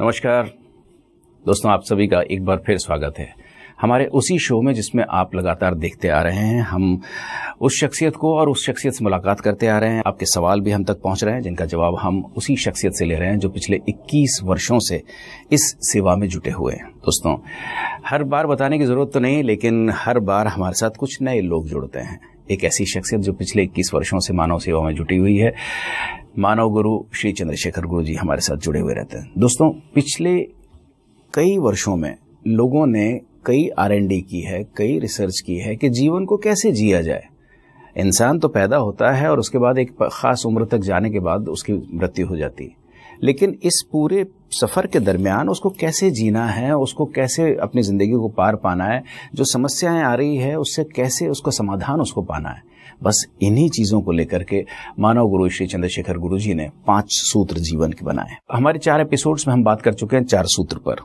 नमस्कार दोस्तों, आप सभी का एक बार फिर स्वागत है हमारे उसी शो में जिसमें आप लगातार देखते आ रहे हैं। हम उस शख्सियत को और उस शख्सियत से मुलाकात करते आ रहे हैं। आपके सवाल भी हम तक पहुंच रहे हैं जिनका जवाब हम उसी शख्सियत से ले रहे हैं जो पिछले 21 वर्षों से इस सेवा में जुटे हुए हैं। दोस्तों, हर बार बताने की जरूरत तो नहीं, लेकिन हर बार हमारे साथ कुछ नए लोग जुड़ते हैं। एक ऐसी शख्सियत जो पिछले 21 वर्षों से मानव सेवा में जुटी हुई है, मानव गुरु श्री चंद्रशेखर गुरु जी हमारे साथ जुड़े हुए रहते हैं। दोस्तों, पिछले कई वर्षों में लोगों ने कई R&D की है, कई रिसर्च की है कि जीवन को कैसे जिया जाए। इंसान तो पैदा होता है और उसके बाद एक खास उम्र तक जाने के बाद उसकी मृत्यु हो जाती है, लेकिन इस पूरे सफर के दरमियान उसको कैसे जीना है, उसको कैसे अपनी जिंदगी को पार पाना है, जो समस्याएं आ रही है उससे कैसे उसका समाधान उसको पाना है। बस इन्हीं चीजों को लेकर के मानव गुरु श्री चंद्रशेखर गुरु जी ने 5 सूत्र जीवन के बनाए। हमारे 4 एपिसोड्स में हम बात कर चुके हैं 4 सूत्र पर,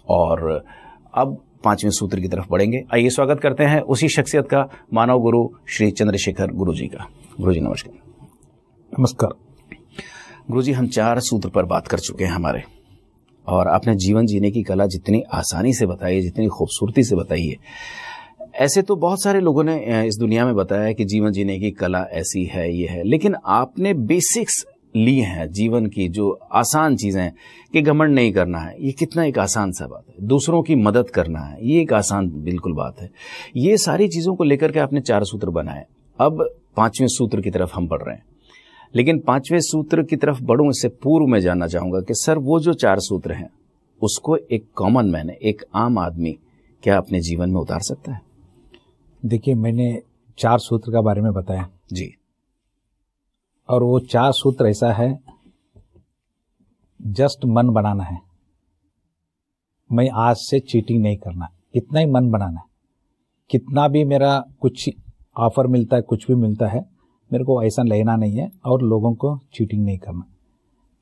और अब 5वें सूत्र की तरफ बढ़ेंगे। आइए स्वागत करते हैं उसी शख्सियत का, मानव गुरु श्री चंद्रशेखर गुरु जी का। गुरु जी नमस्कार। नमस्कार गुरु जी, हम 4 सूत्र पर बात कर चुके हैं हमारे, और आपने जीवन जीने की कला जितनी आसानी से बताई है, जितनी खूबसूरती से बताई है, ऐसे तो बहुत सारे लोगों ने इस दुनिया में बताया कि जीवन जीने की कला ऐसी है, ये है, लेकिन आपने बेसिक्स ली हैं जीवन की, जो आसान चीजें कि घमंड नहीं करना है, ये कितना एक आसान सा बात है। दूसरों की मदद करना है, ये एक आसान बिल्कुल बात है। ये सारी चीजों को लेकर के आपने 4 सूत्र बनाए। अब 5वें सूत्र की तरफ हम बढ़ रहे हैं, लेकिन 5वें सूत्र की तरफ बढ़ूं इससे पूर्व मैं जानना चाहूंगा कि सर, वो जो 4 सूत्र हैं उसको एक कॉमन मैन, एक आम आदमी क्या अपने जीवन में उतार सकता है? देखिए, मैंने 4 सूत्र का बारे में बताया जी, और वो 4 सूत्र ऐसा है, जस्ट मन बनाना है। मैं आज से चीटिंग नहीं करना, इतना ही मन बनाना है। कितना भी मेरा कुछ ऑफर मिलता है, कुछ भी मिलता है, मेरे को ऐसा लेना नहीं है और लोगों को चीटिंग नहीं करना।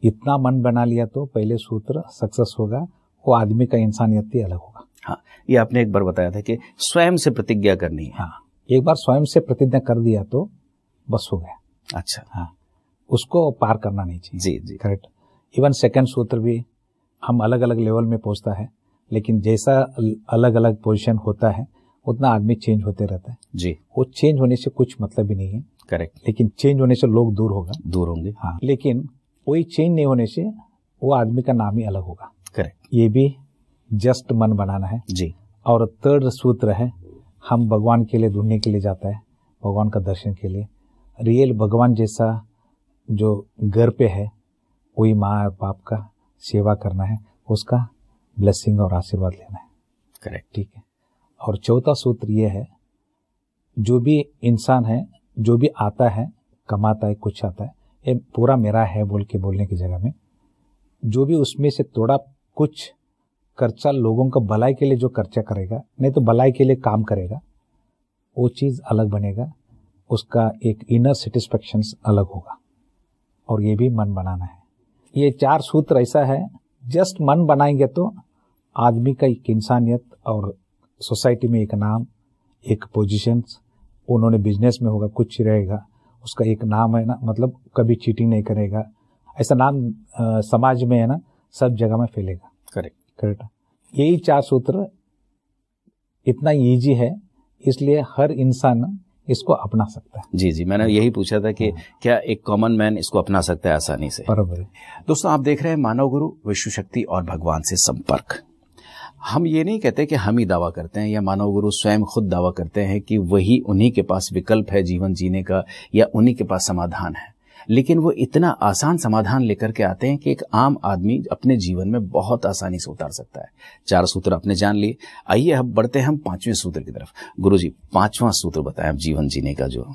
इतना मन बना लिया तो पहले सूत्र सक्सेस होगा, वो आदमी का इंसानियत ही अलग होगा। हाँ, ये आपने एक बार बताया था कि स्वयं से प्रतिज्ञा करनी है। हाँ, एक बार स्वयं से प्रतिज्ञा कर दिया तो बस हो गया। अच्छा, हाँ, उसको पार करना नहीं चाहिए। जी जी, करेक्ट। इवन सेकंड सूत्र भी हम अलग अलग लेवल में पहुंचता है, लेकिन जैसा अलग अलग पोजीशन होता है उतना आदमी चेंज होते रहता है। जी, वो चेंज होने से कुछ मतलब भी नहीं है। करेक्ट। लेकिन चेंज होने से लोग दूर होंगे। हाँ, लेकिन कोई चेंज नहीं होने से वो आदमी का नाम ही अलग होगा। करेक्ट। ये भी जस्ट मन बनाना है। जी। और 3rd सूत्र है, हम भगवान के लिए ढूंढने के लिए जाता है, भगवान का दर्शन के लिए। रियल भगवान जैसा जो घर पे है, वही माँ और बाप का सेवा करना है, उसका ब्लेसिंग और आशीर्वाद लेना है। करेक्ट। ठीक है। और 4था सूत्र ये है, जो भी इंसान है, जो भी आता है, कमाता है, कुछ आता है, ये पूरा मेरा है बोल के बोलने की जगह में, जो भी उसमें से थोड़ा कुछ खर्चा लोगों का भलाई के लिए जो खर्चा करेगा, नहीं तो भलाई के लिए काम करेगा, वो चीज अलग बनेगा, उसका एक इनर सेटिस्फेक्शन अलग होगा। और ये भी मन बनाना है। ये 4 सूत्र ऐसा है, जस्ट मन बनाएंगे तो आदमी का एक इंसानियत और सोसाइटी में एक नाम, एक पोजीशन, उन्होंने बिजनेस में होगा, कुछ रहेगा, उसका एक नाम है ना, मतलब कभी चीटिंग नहीं करेगा, ऐसा नाम समाज में है ना, सब जगह में फैलेगा। करेक्ट। करेक्ट। यही 4 सूत्र इतना इजी है, इसलिए हर इंसान इसको अपना सकता है। जी जी, मैंने यही पूछा था कि क्या एक कॉमन मैन इसको अपना सकता है आसानी से? बराबर है। दोस्तों, आप देख रहे हैं मानव गुरु, विश्व शक्ति और भगवान से संपर्क। हम ये नहीं कहते कि हम ही दावा करते हैं या मानव गुरु स्वयं खुद दावा करते हैं कि वही उन्हीं के पास विकल्प है जीवन जीने का या उन्हीं के पास समाधान है, लेकिन वो इतना आसान समाधान लेकर के आते हैं कि एक आम आदमी अपने जीवन में बहुत आसानी से उतार सकता है। 4 सूत्र आपने जान लिए। आइए अब बढ़ते हैं हम 5वें सूत्र की तरफ। गुरु जी, 5वां सूत्र बताएं आप जीवन जीने का। जो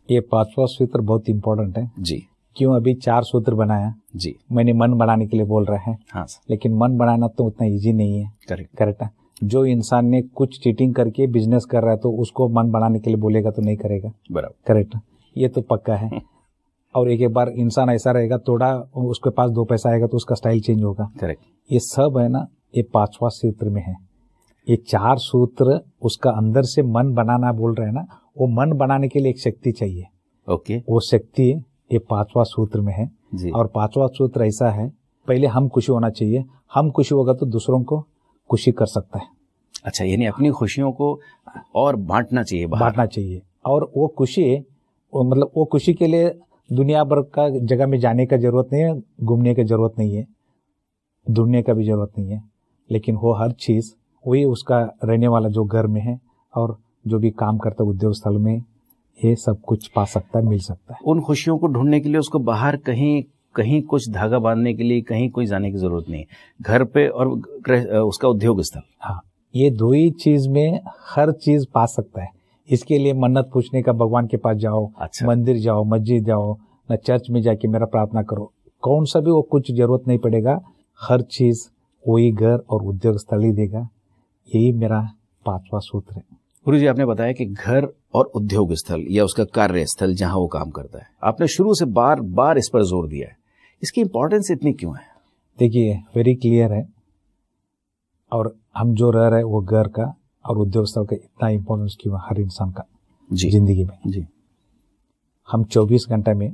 ये 5वां सूत्र बहुत इंपॉर्टेंट है जी। क्यों? अभी 4 सूत्र बनाया जी, मैंने मन बनाने के लिए बोल रहे हैं। हाँ, लेकिन मन बनाना तो उतना इजी नहीं है। करेक्ट है। जो इंसान ने कुछ चीटिंग करके बिजनेस कर रहा है तो उसको मन बनाने के लिए बोलेगा तो नहीं करेगा। बराबर। करेक्ट, ये तो पक्का है। और एक बार इंसान ऐसा रहेगा, थोड़ा उसके पास 2 पैसा आएगा तो उसका स्टाइल चेंज होगा। करेक्ट। ये सब है ना, ये 5वां सूत्र में है। ये 4 सूत्र उसका अंदर से मन बनाना बोल रहे हैं ना, वो मन बनाने के लिए एक शक्ति चाहिए। ओके। वो शक्ति ये 5वां सूत्र में है। जी। और 5वां सूत्र ऐसा है, पहले हम खुशी होना चाहिए, हम खुशी होगा तो दूसरों को खुशी कर सकता है। अच्छा, यानी अपनी खुशियों को और बांटना चाहिए, बांटना चाहिए। और वो खुशी, मतलब वो खुशी के लिए दुनिया भर का जगह में जाने का जरूरत नहीं है, घूमने की जरूरत नहीं है, ढूंढने का भी जरूरत नहीं है, लेकिन वो हर चीज वही उसका रहने वाला जो घर में है और जो भी काम करता है उद्योग स्थल में, ये सब कुछ पा सकता है, मिल सकता है। उन खुशियों को ढूंढने के लिए उसको बाहर कहीं कुछ धागा बांधने के लिए कहीं कोई जाने की जरूरत नहीं है, घर पे और उसका उद्योग स्थल। हाँ, ये दो ही चीज में हर चीज पा सकता है। इसके लिए मन्नत पूछने का भगवान के पास जाओ, अच्छा। मंदिर जाओ, मस्जिद जाओ, न चर्च में जाके मेरा प्रार्थना करो, कौन सा भी वो कुछ जरूरत नहीं पड़ेगा। हर चीज वही घर और उद्योग स्थल ही देगा। यही मेरा 5वां सूत्र है। गुरु जी, आपने बताया कि घर और उद्योग स्थल या उसका कार्य स्थल जहां वो काम करता है, आपने शुरू से बार बार इस पर जोर दिया है। इसकी इंपॉर्टेंस इतनी क्यों है? देखिए, वेरी क्लियर है। और हम जो रह रहे वो घर का और उद्योग स्थल का इतना इंपॉर्टेंस क्यों है हर इंसान का जिंदगी में। जी। हम 24 घंटे में,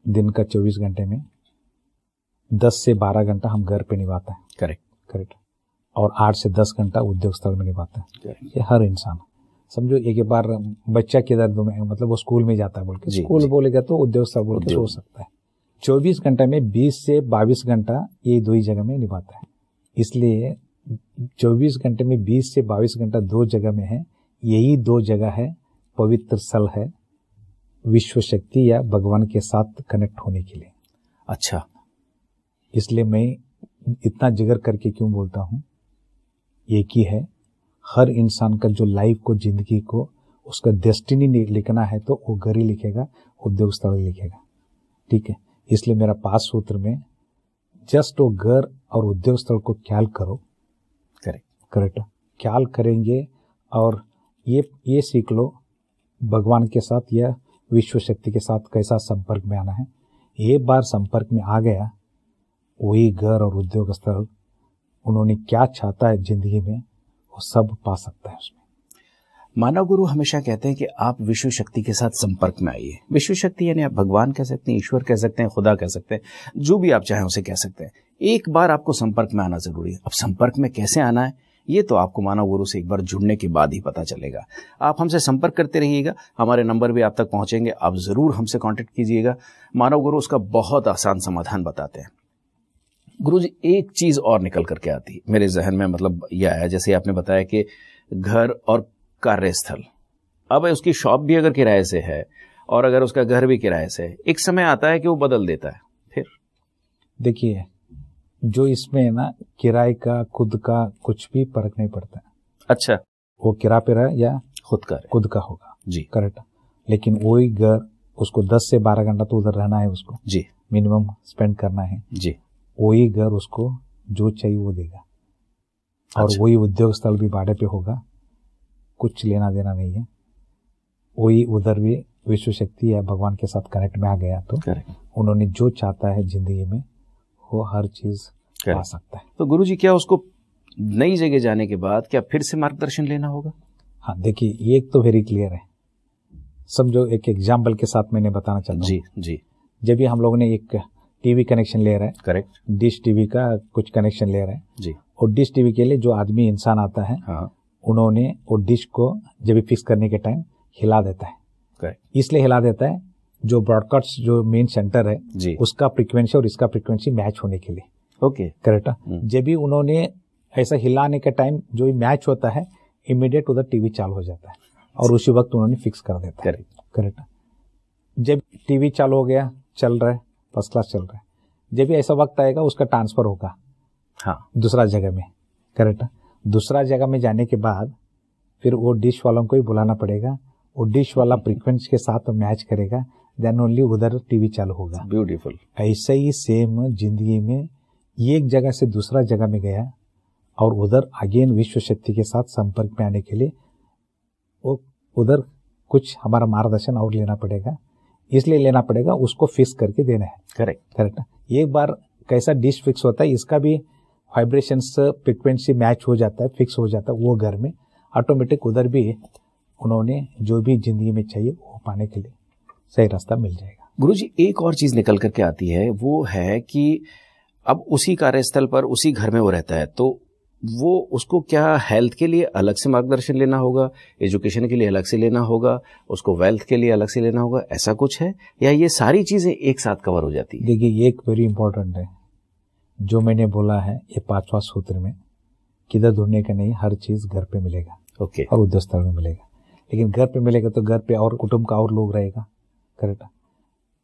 दिन का 24 घंटे में 10 से 12 घंटा हम घर पे निभाते हैं। करेक्ट। और 8 से 10 घंटा उद्योग स्थल में निभाता है। ये हर इंसान समझो। एक बार बच्चा किधर मतलब वो स्कूल में जाता है बोल के, स्कूल बोलेगा तो उद्योग स्थल बोल के सो सकता है। 24 घंटे में 20 से 22 घंटा ये दो ही जगह में निभाता है। इसलिए 24 घंटे में 20 से 22 घंटा दो जगह में है। यही दो जगह है पवित्र स्थल है विश्व शक्ति या भगवान के साथ कनेक्ट होने के लिए। अच्छा, इसलिए मैं इतना जिगर करके क्यों बोलता हूँ, एक ही है हर इंसान का जो लाइफ को, जिंदगी को, उसका डेस्टिनी लिखना है तो वो घर ही लिखेगा, उद्योग स्थल लिखेगा। ठीक है, इसलिए मेरा 5 सूत्र में जस्ट वो घर और उद्योग स्थल को ख्याल करो। करेक्ट ख्याल करेंगे और ये सीख लो भगवान के साथ या विश्व शक्ति के साथ कैसा संपर्क में आना है। एक बार संपर्क में आ गया, वही घर और उद्योग स्थल उन्होंने क्या चाहता है जिंदगी में वो सब पा सकता है उसमें। मानव गुरु हमेशा कहते हैं कि आप विश्व शक्ति के साथ संपर्क में आइए। विश्व शक्ति यानी आप भगवान कह सकते हैं, ईश्वर कह सकते हैं, खुदा कह सकते हैं, जो भी आप चाहें उसे कह सकते हैं। एक बार आपको संपर्क में आना जरूरी है। अब संपर्क में कैसे आना है ये तो आपको मानव गुरु से एक बार जुड़ने के बाद ही पता चलेगा। आप हमसे संपर्क करते रहिएगा, हमारे नंबर भी आप तक पहुंचेंगे, आप जरूर हमसे कांटेक्ट कीजिएगा। मानव गुरु उसका बहुत आसान समाधान बताते हैं। गुरु जी, एक चीज और निकल करके आती है मेरे जहन में, मतलब यह आया जैसे आपने बताया कि घर और कार्यस्थल, अब उसकी शॉप भी अगर किराए से है और अगर उसका घर भी किराए से है, एक समय आता है कि वो बदल देता है। फिर देखिए, जो इसमें ना किराए का खुद का कुछ भी फर्क नहीं पड़ता। अच्छा, वो किराए पे रहा या खुद का होगा जी, करेक्ट। लेकिन वही घर उसको 10 से 12 घंटा तो उधर रहना है, उसको जी मिनिमम स्पेंड करना है जी। वही घर उसको जो चाहिए वो देगा। और अच्छा। वही उद्योग स्थल भी भाड़े पे होगा, कुछ लेना देना नहीं है। वही उधर भी विश्व शक्ति या भगवान के साथ कनेक्ट में आ गया तो उन्होंने जो चाहता है जिंदगी में वो हर चीज पा सकता है। तो गुरुजी, क्या उसको नई जगह जाने के बाद क्या फिर से मार्गदर्शन लेना होगा? हाँ, देखिए, ये एक तो वेरी क्लियर है। समझो एक एग्जाम्पल के साथ मैंने बताना चाहता हूँ। जी। जब भी हम लोगों ने एक टीवी कनेक्शन ले रहे हैं, करेक्ट, डिश टीवी का कुछ कनेक्शन ले रहे हैं जी, और डिश टीवी के लिए जो आदमी इंसान आता है, हाँ, उन्होंने वो डिश को जब भी फिक्स करने के टाइम हिला देता है। करेक्ट, इसलिए हिला देता है जो ब्रॉडकास्ट जो मेन सेंटर है जी, उसका फ्रीक्वेंसी और इसका फ्रीक्वेंसी मैच होने के लिए। Okay, correct. जब भी उन्होंने ऐसा हिलाने के टाइम जो भी मैच होता है, इमीडिएट उधर टीवी चालू हो जाता है और उसी वक्त उन्होंने फिक्स कर देता है। करेक्ट। जब टीवी चालू हो गया, चल रहा है, फर्स्ट क्लास चल रहा है, जब भी ऐसा वक्त आएगा उसका ट्रांसफर होगा, हाँ, दूसरा जगह में। करेक्ट। दूसरा जगह में जाने के बाद फिर वो डिश वालों को ही बुलाना पड़ेगा, वो डिश वाला फ्रीक्वेंसी के साथ मैच करेगा, देन ओनली उधर टीवी चालू होगा। ब्यूटीफुल। ऐसे ही सेम जिंदगी में एक जगह से दूसरा जगह में गया और उधर अगेन विश्व शक्ति के साथ संपर्क में आने के लिए वो उधर कुछ हमारा मार्गदर्शन और लेना पड़ेगा, इसलिए लेना पड़ेगा, उसको फिक्स करके देना है। करेक्ट। एक बार कैसा डिश फिक्स होता है, इसका भी वाइब्रेशंस फ्रीक्वेंसी मैच हो जाता है, फिक्स हो जाता है, वो घर में ऑटोमेटिक उधर भी उन्होंने जो भी जिंदगी में चाहिए वो पाने के लिए सही रास्ता मिल जाएगा। गुरुजी, एक और चीज निकल करके आती है, वो है कि अब उसी कार्यस्थल पर उसी घर में वो रहता है, तो वो उसको क्या हेल्थ के लिए अलग से मार्गदर्शन लेना होगा, एजुकेशन के लिए अलग से लेना होगा, उसको वेल्थ के लिए अलग से लेना होगा, ऐसा कुछ है, या ये सारी चीजें एक साथ कवर हो जाती है? देखिए, ये एक वेरी इंपॉर्टेंट है जो मैंने बोला है, ये 5वां सूत्र में, किधर ढूंढने का नहीं, हर चीज घर पे मिलेगा। ओके। और उद्योग स्थल में मिलेगा, लेकिन घर पे मिलेगा तो घर पे और कुटुंब का और लोग रहेगा। करेक्ट।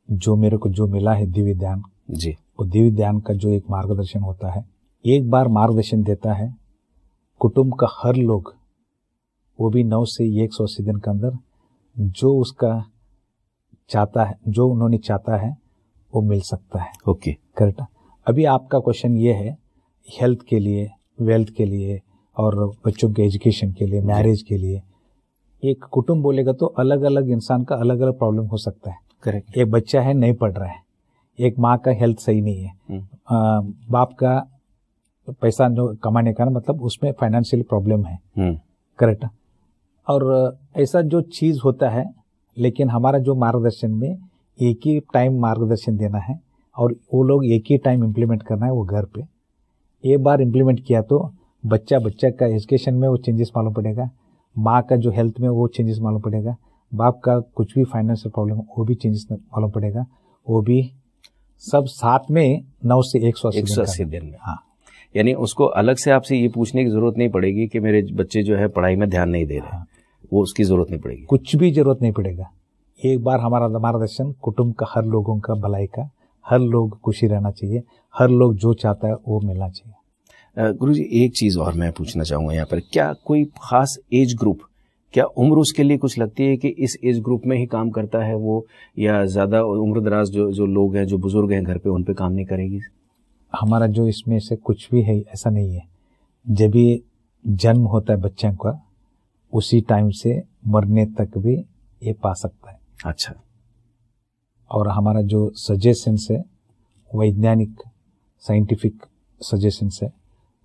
जो मेरे को जो मिला है दिव्य ध्यान जी, वो दिव्य ध्यान का जो एक मार्गदर्शन होता है, एक बार मार्गदर्शन देता है, कुटुंब का हर लोग, वो भी 9 से 180 दिन के अंदर जो उसका चाहता है, जो उन्होंने चाहता है वो मिल सकता है। ओके। करेक्ट। अभी आपका क्वेश्चन ये है हेल्थ के लिए, वेल्थ के लिए और बच्चों के एजुकेशन के लिए, मैरिज के लिए। एक कुटुंब बोलेगा तो अलग अलग इंसान का अलग अलग प्रॉब्लम हो सकता है। करेक्ट। एक बच्चा है नहीं पढ़ रहा है, एक माँ का हेल्थ सही नहीं है, बाप का पैसा जो कमाने का मतलब उसमें फाइनेंशियल प्रॉब्लम है। करेक्ट। और ऐसा जो चीज होता है, लेकिन हमारा जो मार्गदर्शन में एक ही टाइम मार्गदर्शन देना है और वो लोग एक ही टाइम इम्प्लीमेंट करना है। वो घर पे एक बार इम्प्लीमेंट किया तो बच्चा का एजुकेशन में वो चेंजेस मालूम पड़ेगा, माँ का जो हेल्थ में वो चेंजेस मालूम पड़ेगा, बाप का कुछ भी फाइनेंशियल प्रॉब्लम वो भी चेंजेस मालूम पड़ेगा, वो भी सब साथ में 9 से 180 दिन में। हाँ, यानी उसको अलग से आपसे ये पूछने की जरूरत नहीं पड़ेगी कि मेरे बच्चे जो है पढ़ाई में ध्यान नहीं दे रहे। हाँ। वो उसकी जरूरत नहीं पड़ेगी, कुछ भी जरूरत नहीं पड़ेगा। एक बार हमारा मार्गदर्शन कुटुंब का हर लोगों का भलाई का, हर लोग खुशी रहना चाहिए, हर लोग जो चाहता है वो मिलना चाहिए। गुरुजी, एक चीज और मैं पूछना चाहूंगा यहाँ पर, क्या कोई खास एज ग्रुप, क्या उम्र उसके लिए कुछ लगती है कि इस एज ग्रुप में ही काम करता है वो, या ज्यादा उम्र दराज जो लोग हैं, जो बुजुर्ग हैं घर पे, उन पे काम नहीं करेगी? हमारा जो इसमें से कुछ भी है ऐसा नहीं है। जब भी जन्म होता है बच्चे का, उसी टाइम से मरने तक भी ये पा सकता है। अच्छा। और हमारा जो सजेशन है, वैज्ञानिक साइंटिफिक सजेशन है,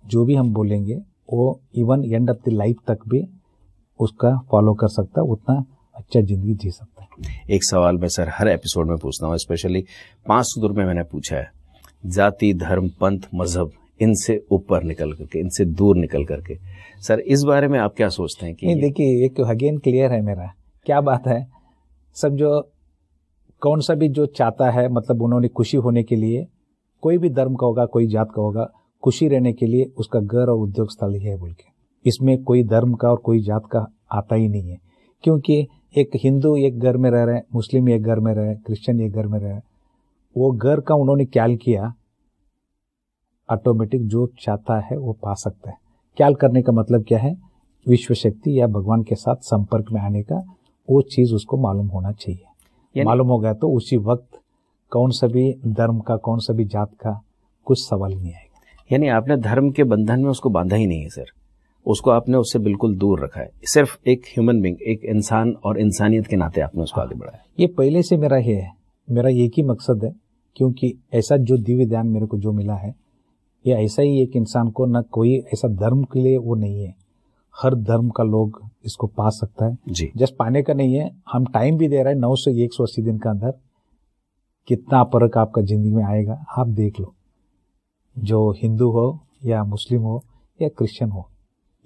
जो भी हम बोलेंगे वो even end of the life तक भी उसका फॉलो कर सकता है, उतना अच्छा जिंदगी जी सकता है। एक सवाल मैं सर हर एपिसोड में पूछता हूँ, स्पेशली 5 सूत्र में मैंने पूछा है, जाति, धर्म, पंथ, मजहब, इनसे ऊपर निकल करके, इनसे दूर निकल करके। सर इस बारे में आप क्या सोचते हैं? कि देखिए, एक अगेन क्लियर है मेरा क्या बात है। सब जो कौन सा भी जो चाहता है, मतलब उन्होंने खुशी होने के लिए, कोई भी धर्म का होगा, कोई जात का होगा, खुशी रहने के लिए उसका घर और उद्योग स्थल ही है बोल के, इसमें कोई धर्म का और कोई जात का आता ही नहीं है। क्योंकि एक हिंदू एक घर में रह रहे हैं, मुस्लिम एक घर में रह रहे हैं, क्रिश्चियन एक घर में रह रहे हैं, वो घर का उन्होंने ख्याल किया, ऑटोमेटिक जो चाहता है वो पा सकता है। ख्याल करने का मतलब क्या है? विश्व शक्ति या भगवान के साथ संपर्क में आने का, वो चीज उसको मालूम होना चाहिए। मालूम हो गया तो उसी वक्त कौन सा भी धर्म का, कौन सा भी जात का कुछ सवाल नहीं आएगा। यानी आपने धर्म के बंधन में उसको बांधा ही नहीं है सर, उसको आपने उससे बिल्कुल दूर रखा है। सिर्फ एक ह्यूमन बीइंग, एक इंसान और इंसानियत के नाते आपने उसको आगे बढ़ाया। ये पहले से मेरा ये है, मेरा एक ही मकसद है, क्योंकि ऐसा जो दिव्य ध्यान मेरे को जो मिला है, ये ऐसा ही एक इंसान को, न कोई ऐसा धर्म के लिए वो नहीं है, हर धर्म का लोग इसको पा सकता है जी। जस्ट पाने का नहीं है, हम टाइम भी दे रहे हैं। 9 से 180 दिन के अंदर कितना फर्क आपका जिंदगी में आएगा, आप देख लो। जो हिंदू हो या मुस्लिम हो या क्रिश्चियन हो,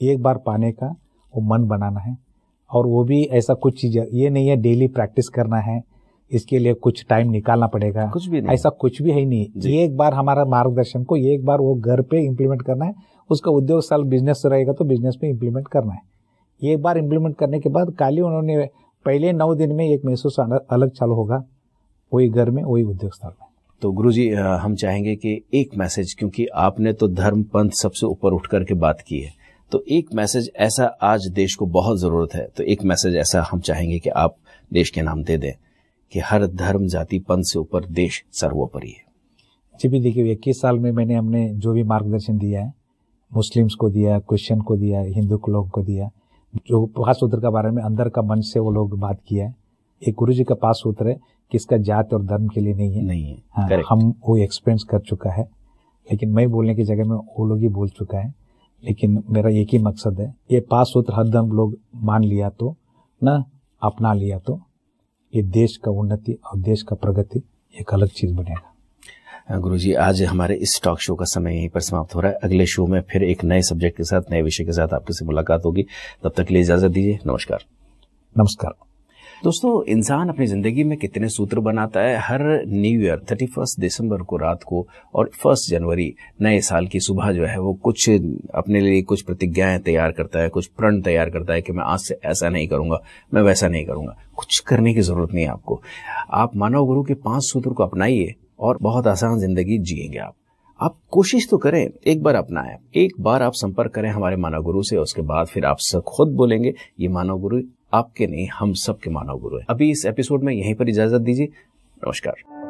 एक बार पाने का वो मन बनाना है। और वो भी ऐसा कुछ चीज, ये नहीं है डेली प्रैक्टिस करना है, इसके लिए कुछ टाइम निकालना पड़ेगा, कुछ भी नहीं, ऐसा कुछ भी है नहीं। एक बार हमारा मार्गदर्शन को एक बार वो घर पे इम्प्लीमेंट करना है, उसका उद्योग साल बिजनेस रहेगा तो बिजनेस में इम्प्लीमेंट करना है। एक बार इम्प्लीमेंट करने के बाद काली उन्होंने पहले 9 दिन में एक महसूस अलग चालू होगा, वही घर में, वही उद्योग स्थल में। तो गुरुजी, हम चाहेंगे कि एक मैसेज, क्योंकि आपने तो धर्म पंथ सबसे ऊपर उठ करके बात की है, तो एक मैसेज ऐसा आज देश को बहुत जरूरत है, तो एक मैसेज ऐसा हम चाहेंगे कि आप देश के नाम दे दें कि हर धर्म, जाति, पंथ से ऊपर देश सर्वोपरि है। जी भी देखिए, 21 साल में हमने जो भी मार्गदर्शन दिया है, मुस्लिम्स को दिया, क्रिश्चियन को दिया, हिंदू को लोगों को दिया, जो 5 सूत्र के बारे में अंदर का मन से वो लोग बात किया है। एक गुरु जी का 5 सूत्र है, किसका जात और धर्म के लिए नहीं है। हाँ, हम वो एक्सपीरियंस कर चुका है, लेकिन मैं बोलने की जगह में वो लोग ही बोल चुका है। लेकिन मेरा एक ही मकसद है, ये 5 सूत्र हर धर्म लोग मान लिया तो, ना अपना लिया तो, ये देश का उन्नति और देश का प्रगति एक अलग चीज बनेगा। गुरुजी, आज हमारे इस टॉक शो का समय यहीं पर समाप्त हो रहा है। अगले शो में फिर एक नए सब्जेक्ट के साथ, नए विषय के साथ आपके से मुलाकात होगी। तब तक के लिए इजाजत दीजिए। नमस्कार। नमस्कार। दोस्तों, इंसान अपनी जिंदगी में कितने सूत्र बनाता है। हर न्यू ईयर 31 दिसंबर को रात को और 1 जनवरी नए साल की सुबह जो है वो कुछ अपने लिए कुछ प्रतिज्ञाएं तैयार करता है, कुछ प्रण तैयार करता है कि मैं आज से ऐसा नहीं करूंगा, मैं वैसा नहीं करूंगा। कुछ करने की जरूरत नहीं है आपको। आप मानव गुरु के 5 सूत्र को अपनाइए और बहुत आसान जिंदगी जिएंगे आप कोशिश तो करें, एक बार अपनाएं, एक बार आप संपर्क करें हमारे मानव गुरु से, उसके बाद फिर आप सब खुद बोलेंगे ये मानव गुरु आपके नहीं, हम सब के मानव गुरु है। अभी इस एपिसोड में यहीं पर इजाजत दीजिए। नमस्कार।